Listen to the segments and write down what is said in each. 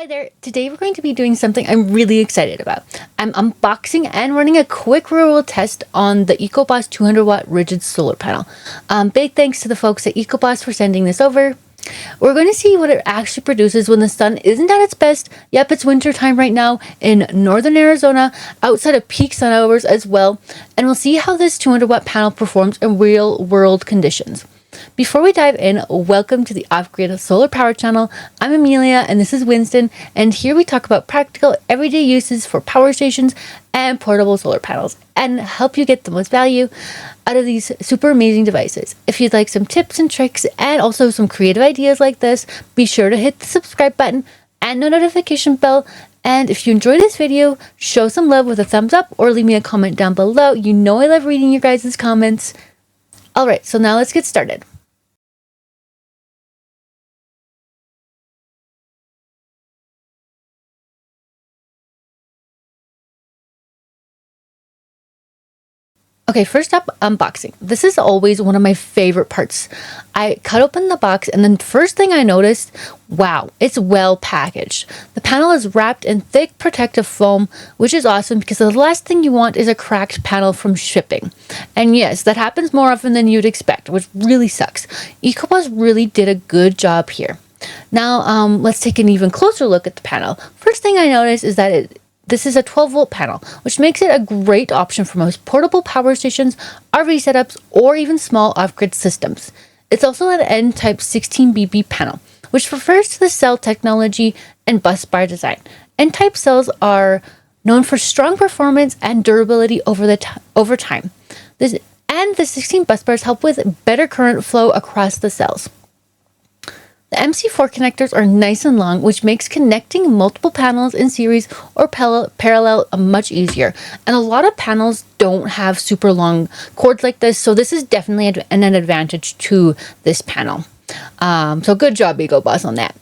Hi there, today we're going to be doing something I'm really excited about. I'm unboxing and running a quick real-world test on the ECOBOSS 200 watt rigid solar panel. Big thanks to the folks at ECOBOSS for sending this over. We're going to see what it actually produces when the sun isn't at its best. Yep, it's winter time right now in northern Arizona, outside of peak sun hours as well, and we'll see how this 200 watt panel performs in real world conditions. Before we dive in, welcome to the Offgrid Solar Power Channel. I'm Amelia and this is Winston, and here we talk about practical everyday uses for power stations and portable solar panels and help you get the most value out of these super amazing devices. If you'd like some tips and tricks and also some creative ideas like this, be sure to hit the subscribe button and the notification bell. And if you enjoyed this video, show some love with a thumbs up or leave me a comment down below. You know I love reading your guys' comments. Alright, so now let's get started. Okay, first up, unboxing. This is always one of my favorite parts. I cut open the box and then first thing I noticed, wow, it's well packaged. The panel is wrapped in thick protective foam, which is awesome because the last thing you want is a cracked panel from shipping. And yes, that happens more often than you'd expect, which really sucks. ECOBOSS really did a good job here. Now, let's take an even closer look at the panel. First thing I noticed is that this is a 12-volt panel, which makes it a great option for most portable power stations, RV setups, or even small off-grid systems. It's also an N-type 16BB panel, which refers to the cell technology and bus bar design. N-type cells are known for strong performance and durability over time. The 16 bus bars help with better current flow across the cells. The MC4 connectors are nice and long, which makes connecting multiple panels in series or parallel much easier. And a lot of panels don't have super long cords like this, so this is definitely an advantage to this panel. So good job, ECOBOSS, on that.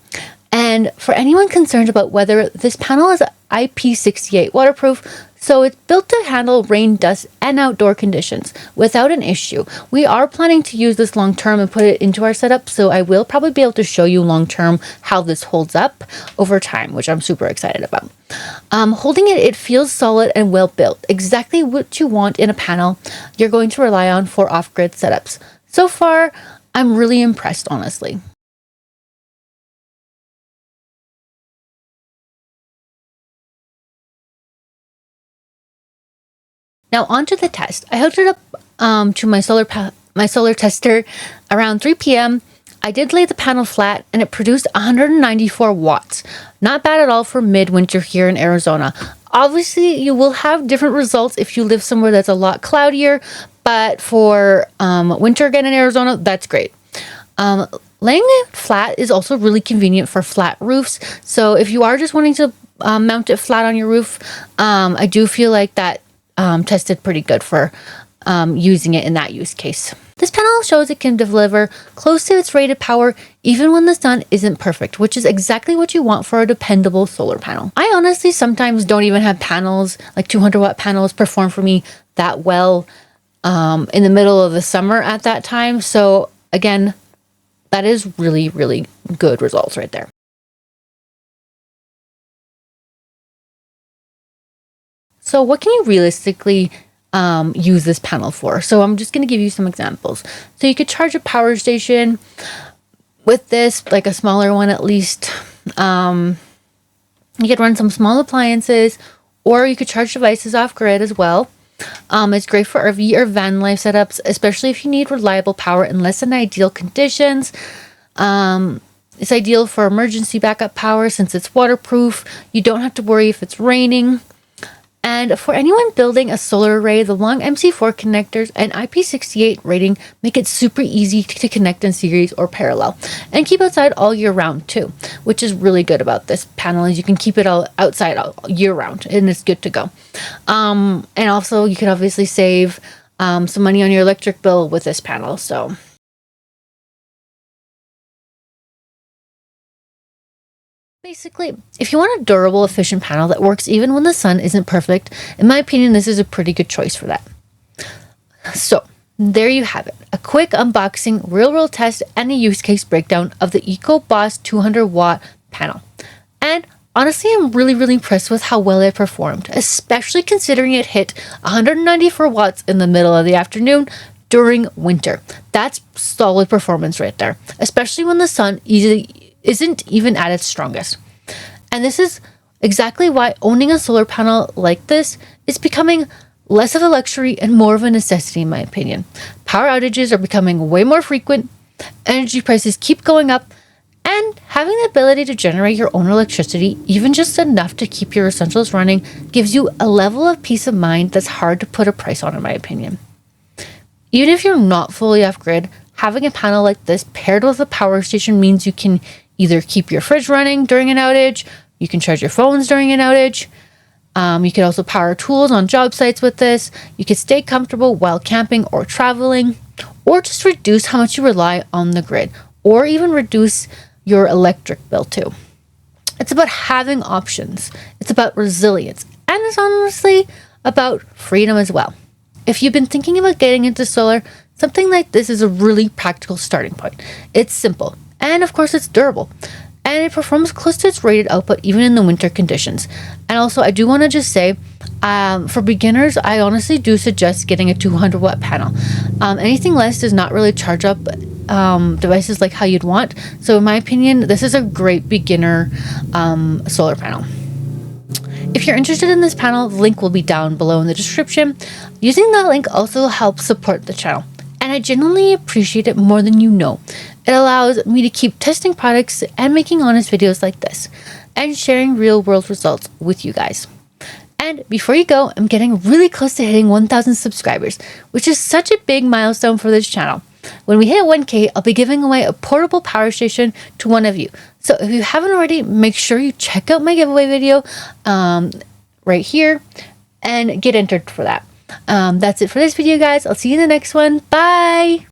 And for anyone concerned about whether this panel is IP68 waterproof, so it's built to handle rain, dust, and outdoor conditions without an issue. We are planning to use this long term and put it into our setup, so I will probably be able to show you long term how this holds up over time, which I'm super excited about. Holding it feels solid and well built, exactly what you want in a panel you're going to rely on for off-grid setups. So far, I'm really impressed, honestly. Now onto the test. I hooked it up to my solar tester around 3 p.m. I did lay the panel flat and it produced 194 watts. Not bad at all for midwinter here in Arizona. Obviously, you will have different results if you live somewhere that's a lot cloudier, but for winter again in Arizona, that's great. Laying it flat is also really convenient for flat roofs. So if you are just wanting to mount it flat on your roof, I do feel like that tested pretty good for using it in that use case. This panel shows it can deliver close to its rated power even when the sun isn't perfect, which is exactly what you want for a dependable solar panel. I honestly sometimes don't even have panels, like 200 watt panels, perform for me that well in the middle of the summer at that time. So again, that is really, really good results right there. So what can you realistically use this panel for? So I'm just going to give you some examples. So you could charge a power station with this, like a smaller one at least. You could run some small appliances, or you could charge devices off grid as well. It's great for RV or van life setups, especially if you need reliable power in less than ideal conditions. It's ideal for emergency backup power since it's waterproof. You don't have to worry if it's raining. And for anyone building a solar array, the long MC4 connectors and IP68 rating make it super easy to connect in series or parallel and keep outside all year round too, which is really good about this panel is you can keep it all outside all year round and it's good to go. And also you can obviously save some money on your electric bill with this panel. So basically, if you want a durable, efficient panel that works even when the sun isn't perfect, in my opinion, this is a pretty good choice for that. So there you have it. A quick unboxing, real-world test, and a use case breakdown of the ECOBOSS 200 watt panel. And honestly, I'm really impressed with how well it performed, especially considering it hit 194 watts in the middle of the afternoon during winter. That's solid performance right there, especially when the sun isn't even at its strongest. And this is exactly why owning a solar panel like this is becoming less of a luxury and more of a necessity, in my opinion. Power outages are becoming way more frequent, energy prices keep going up, and having the ability to generate your own electricity, even just enough to keep your essentials running, gives you a level of peace of mind that's hard to put a price on, in my opinion. Even if you're not fully off grid, having a panel like this paired with a power station means you can either keep your fridge running during an outage, you can charge your phones during an outage, you can also power tools on job sites with this, you can stay comfortable while camping or traveling, or just reduce how much you rely on the grid, or even reduce your electric bill too. It's about having options. It's about resilience. And it's honestly about freedom as well. If you've been thinking about getting into solar, something like this is a really practical starting point. It's simple. And of course, it's durable. And it performs close to its rated output even in the winter conditions. And also, I do want to just say, for beginners, I honestly do suggest getting a 200 watt panel. Anything less does not really charge up devices like how you'd want. So in my opinion, this is a great beginner solar panel. If you're interested in this panel, the link will be down below in the description. Using that link also helps support the channel, and I genuinely appreciate it more than you know. It allows me to keep testing products and making honest videos like this, and sharing real world results with you guys. And before you go, I'm getting really close to hitting 1,000 subscribers, which is such a big milestone for this channel. When we hit 1K, I'll be giving away a portable power station to one of you. So if you haven't already, make sure you check out my giveaway video right here and get entered for that. That's it for this video, guys. I'll see you in the next one. Bye!